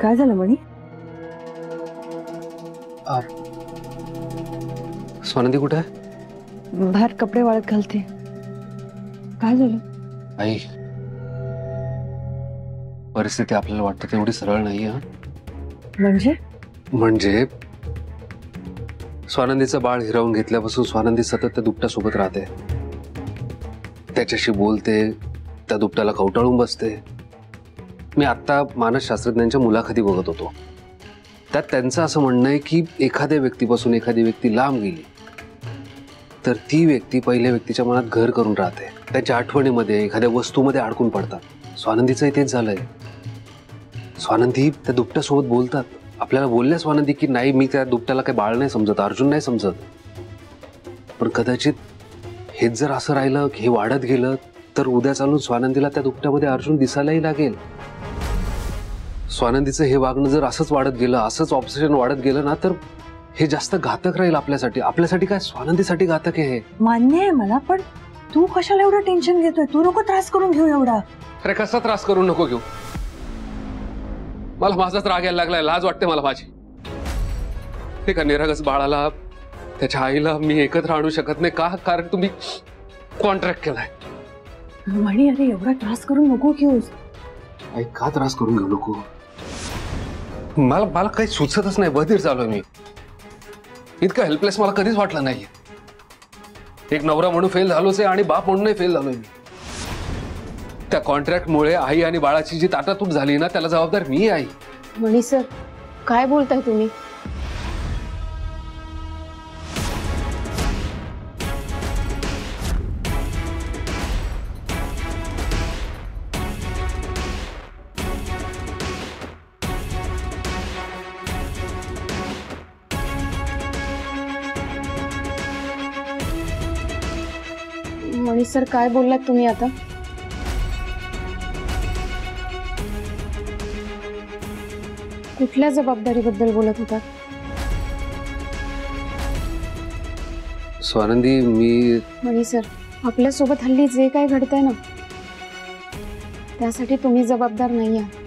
काय झालं मणी? स्वानंदी कुठे आहे? बाहेर कपडे वाळत घालते. काय झालं? आई, परिस्थिती आपल्याला वाटतं तेवढी सरळ नाही आहे. म्हणजे स्वानंदीचं बाळ हिरावून घेतल्यापासून स्वानंदी सतत त्या दुपट्यासोबत राहते, त्याच्याशी बोलते, त्या दुपट्याला कवटाळून बसते. मी आता मानसशास्त्रज्ञांच्या मुलाखती बघत होतो, त्यात त्यांचं असं म्हणणं आहे की एखाद्या व्यक्तीपासून एखादी व्यक्ती लांब गेली तर ती व्यक्ती पहिल्या व्यक्तीच्या मनात घर करून राहते, त्यांच्या आठवणीमध्ये एखाद्या वस्तूमध्ये अडकून पडतात. स्वानंदीचंही तेच झालंय. स्वानंदी त्या दुपट्यासोबत बोलतात, आपल्याला बोलल्या स्वानंदी की नाही मी त्या दुपट्याला काही बाळ नाही समजत, अर्जुन नाही समजत. पण कदाचित हेच जर असं राहिलं की हे वाढत गेलं तर उद्या चालून स्वानंदीला त्या दुपट्यामध्ये अर्जुन दिसायलाही लागेल. स्वानंदीचं हे वागणं जर असंच वाढत गेलं, असंच ऑब्सेशन वाढत गेलं ना, तर हे जास्त घातक राहील आपल्यासाठी. आपल्यासाठी काय, स्वानंदीसाठी घातक आहे हे. मान्य आहे मला, पण तू कशाला एवढं टेन्शन घेतोय? तू नको त्रास करून घेऊ एवढा. अरे कसा त्रास करून नको घेऊ, मला माझाच राग यायला लागलाय, लाज वाटते मला माझी. एका निरागस बाळाला त्याच्या आईला मी एकत्र आणू शकत नाही का? कारण तुम्ही कॉन्ट्रॅक्ट केलाय. म्हणी अरे एवढा त्रास करून नको घेऊस. आई का त्रास करून घेऊ नको? मला काही सुचतच नाही, बधीर चालू मी. इतकं हेल्पलेस मला कधीच वाटलं नाही. एक नवरा म्हणून फेल झालोच आहे आणि बाप म्हणूनही फेल झालोय मी. त्या कॉन्ट्रॅक्टमुळे आई आणि बाळाची जी ताटातूट झाली ना, त्याला जबाबदार मी आहे. मणी सर, काय बोलताय तुम्ही? मणी सर, काय बोललात तुम्ही आता? कुठल्या जबाबदारीबद्दल बोलत होता? स्वानंदी, मी मणी सर, आपल्यासोबत हल्ली जे काय घडतंय ना, त्यासाठी तुम्ही जबाबदार नाही आहात.